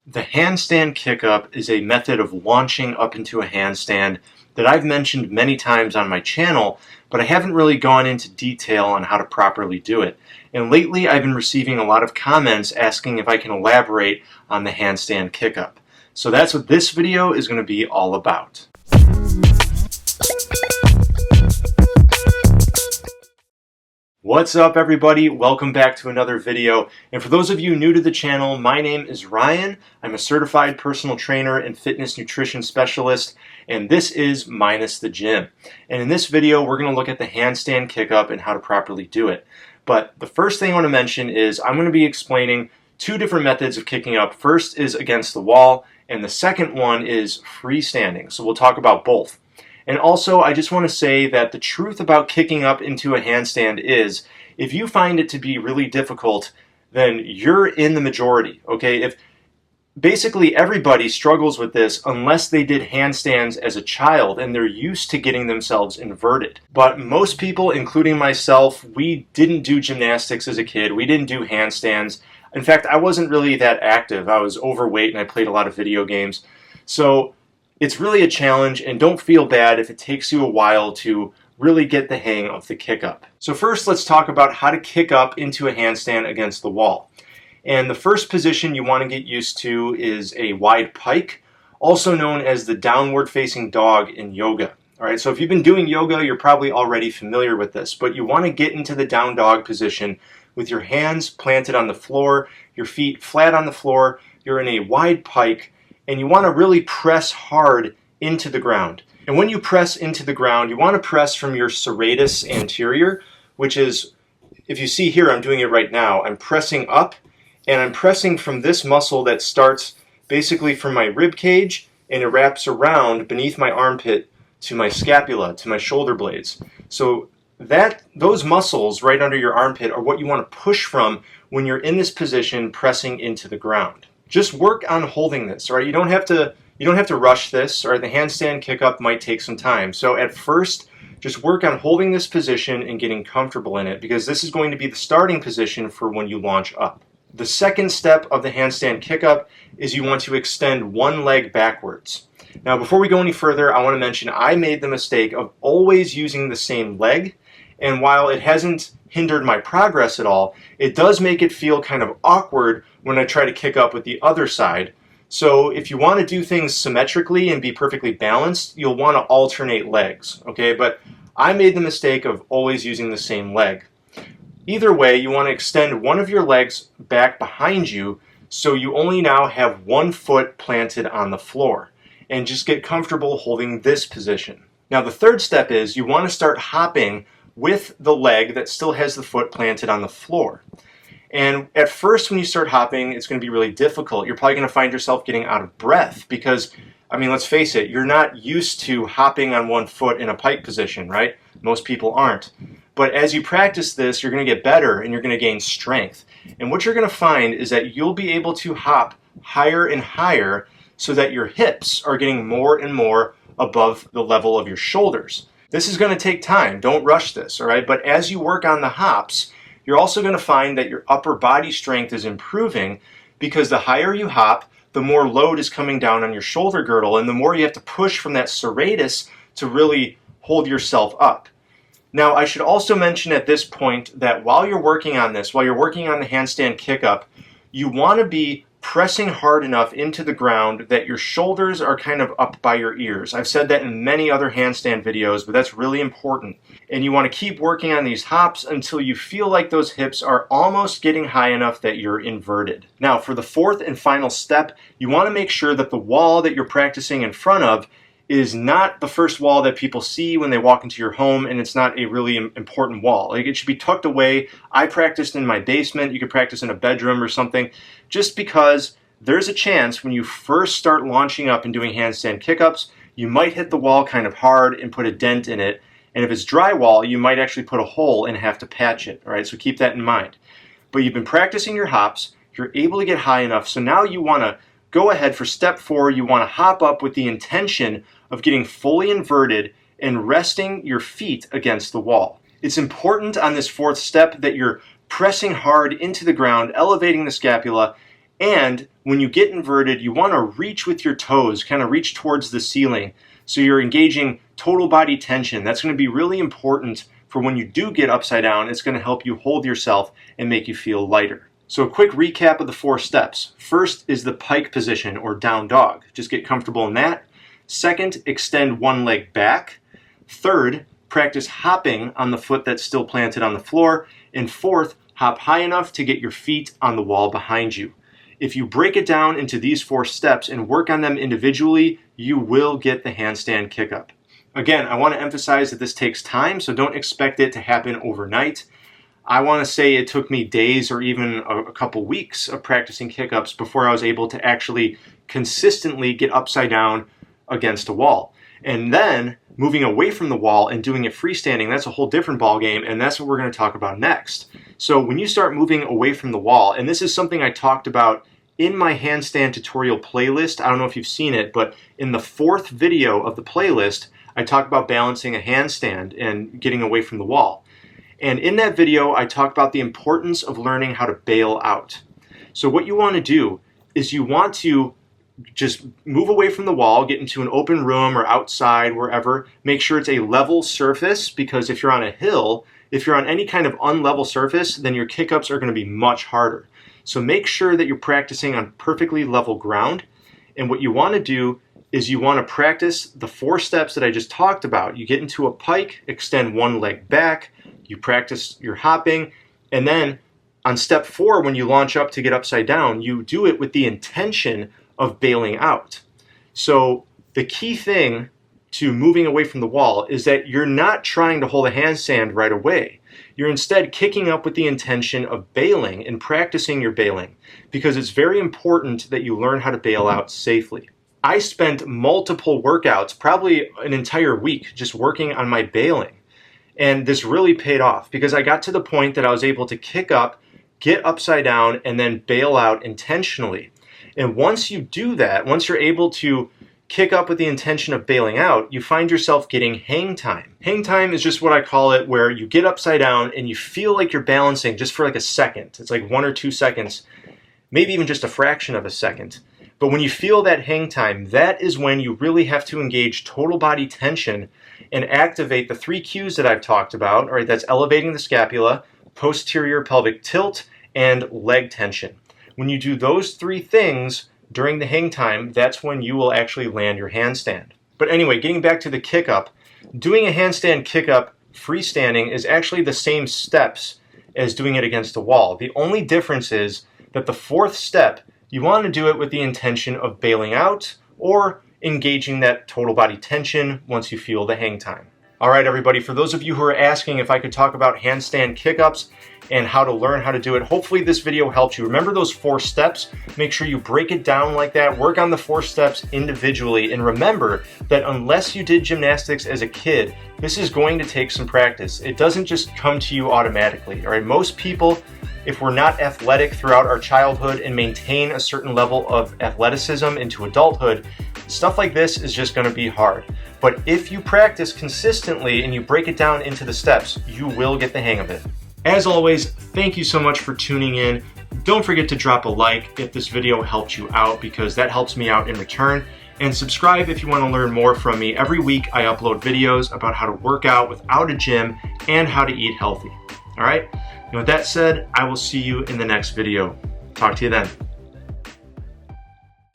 The handstand kickup is a method of launching up into a handstand that I've mentioned many times on my channel, but I haven't really gone into detail on how to properly do it. And lately I've been receiving a lot of comments asking if I can elaborate on the handstand kickup. So that's what this video is going to be all about. What's up everybody? Welcome back to another video. And for those of you new to the channel, my name is Ryan. I'm a certified personal trainer and fitness nutrition specialist, and this is Minus the Gym. And in this video, we're going to look at the handstand kickup and how to properly do it. But the first thing I want to mention is I'm going to be explaining two different methods of kicking up. First is against the wall, and the second one is freestanding. So we'll talk about both. And also, I just want to say that the truth about kicking up into a handstand is, if you find it to be really difficult, then you're in the majority, okay? If basically everybody struggles with this unless they did handstands as a child and they're used to getting themselves inverted. But most people, including myself, we didn't do gymnastics as a kid. We didn't do handstands. In fact, I wasn't really that active. I was overweight and I played a lot of video games. So it's really a challenge, and don't feel bad if it takes you a while to really get the hang of the kick up. So first, let's talk about how to kick up into a handstand against the wall. And the first position you want to get used to is a wide pike, also known as the downward facing dog in yoga. All right, so if you've been doing yoga, you're probably already familiar with this, but you want to get into the down dog position with your hands planted on the floor, your feet flat on the floor, you're in a wide pike, and you want to really press hard into the ground. And when you press into the ground, you want to press from your serratus anterior, which is, if you see here, I'm doing it right now. I'm pressing up, and I'm pressing from this muscle that starts basically from my rib cage, and it wraps around beneath my armpit to my scapula, to my shoulder blades. So those muscles right under your armpit are what you want to push from when you're in this position pressing into the ground. Just work on holding this, all right? You don't have to rush this, all right? The handstand kickup might take some time. So at first, just work on holding this position and getting comfortable in it, because this is going to be the starting position for when you launch up. The second step of the handstand kickup is you want to extend one leg backwards. Now, before we go any further, I want to mention I made the mistake of always using the same leg, and while it hasn't hindered my progress at all, it does make it feel kind of awkward when I try to kick up with the other side. So if you want to do things symmetrically and be perfectly balanced, you'll want to alternate legs, okay? But I made the mistake of always using the same leg. Either way, you want to extend one of your legs back behind you so you only now have one foot planted on the floor, and just get comfortable holding this position. Now the third step is you want to start hopping with the leg that still has the foot planted on the floor. And at first when you start hopping, it's going to be really difficult. You're probably going to find yourself getting out of breath because, I mean, let's face it, you're not used to hopping on one foot in a pike position, right? Most people aren't. But as you practice this, you're going to get better and you're going to gain strength. And what you're going to find is that you'll be able to hop higher and higher so that your hips are getting more and more above the level of your shoulders. This is going to take time. Don't rush this, all right? But as you work on the hops, you're also going to find that your upper body strength is improving, because the higher you hop, the more load is coming down on your shoulder girdle, and the more you have to push from that serratus to really hold yourself up. Now, I should also mention at this point that while you're working on this, while you're working on the handstand kickup, you want to be pressing hard enough into the ground that your shoulders are kind of up by your ears. I've said that in many other handstand videos, but that's really important. And you want to keep working on these hops until you feel like those hips are almost getting high enough that you're inverted. Now, for the fourth and final step, you want to make sure that the wall that you're practicing in front of is not the first wall that people see when they walk into your home, and it's not a really important wall. Like, it should be tucked away. I practiced in my basement. You could practice in a bedroom or something, just because there's a chance when you first start launching up and doing handstand kickups, you might hit the wall kind of hard and put a dent in it. And if it's drywall, you might actually put a hole and have to patch it. All right, so keep that in mind. But you've been practicing your hops. You're able to get high enough. So now you want to go ahead for step 4. You want to hop up with the intention of getting fully inverted and resting your feet against the wall. It's important on this fourth step that you're pressing hard into the ground, elevating the scapula, And when you get inverted, you want to reach with your toes, kind of reach towards the ceiling. So you're engaging total body tension. That's going to be really important for when you do get upside down. It's going to help you hold yourself and make you feel lighter. So a quick recap of the 4 steps. First is the pike position or down dog. Just get comfortable in that. Second, extend one leg back. Third, practice hopping on the foot that's still planted on the floor. And fourth, hop high enough to get your feet on the wall behind you. If you break it down into these 4 steps and work on them individually, you will get the handstand kick-up. Again, I want to emphasize that this takes time, so don't expect it to happen overnight. I want to say it took me days or even a couple weeks of practicing kick-ups before I was able to actually consistently get upside down against a wall. And then moving away from the wall and doing it freestanding, that's a whole different ballgame, and that's what we're going to talk about next. So when you start moving away from the wall, and this is something I talked about in my handstand tutorial playlist, I don't know if you've seen it, but in the 4th video of the playlist, I talk about balancing a handstand and getting away from the wall. And in that video, I talk about the importance of learning how to bail out. So what you want to do is you want to just move away from the wall, get into an open room or outside, wherever. Make sure it's a level surface, because if you're on a hill, if you're on any kind of unlevel surface, then your kick-ups are going to be much harder. So make sure that you're practicing on perfectly level ground. And what you want to do is you want to practice the 4 steps that I just talked about. You get into a pike, extend one leg back, you practice your hopping, and then on step 4, when you launch up to get upside down, you do it with the intention of bailing out. So the key thing to moving away from the wall is that you're not trying to hold a handstand right away. You're instead kicking up with the intention of bailing and practicing your bailing, because it's very important that you learn how to bail out safely. I spent multiple workouts, probably an entire week, just working on my bailing. And this really paid off because I got to the point that I was able to kick up, get upside down, and then bail out intentionally. And once you do that, once you're able to kick up with the intention of bailing out, you find yourself getting hang time. Hang time is just what I call it, where you get upside down and you feel like you're balancing just for like a second. It's like 1 or 2 seconds, maybe even just a fraction of a second. But when you feel that hang time, that is when you really have to engage total body tension and activate the 3 cues that I've talked about. All right, that's elevating the scapula, posterior pelvic tilt, and leg tension. When you do those 3 things during the hang time, that's when you will actually land your handstand. But anyway, getting back to the kick-up, doing a handstand kick-up freestanding is actually the same steps as doing it against a wall. The only difference is that the 4th step, you want to do it with the intention of bailing out or engaging that total body tension once you feel the hang time. All right, everybody, for those of you who are asking if I could talk about handstand kick-ups and how to learn how to do it, hopefully this video helps you. Remember those 4 steps? Make sure you break it down like that. Work on the 4 steps individually. And remember that unless you did gymnastics as a kid, this is going to take some practice. It doesn't just come to you automatically. All right, most people, if we're not athletic throughout our childhood and maintain a certain level of athleticism into adulthood, stuff like this is just going to be hard. But if you practice consistently and you break it down into the steps, you will get the hang of it. As always, thank you so much for tuning in. Don't forget to drop a like if this video helped you out, because that helps me out in return. And subscribe if you want to learn more from me. Every week I upload videos about how to work out without a gym and how to eat healthy. All right? And with that said, I will see you in the next video. Talk to you then.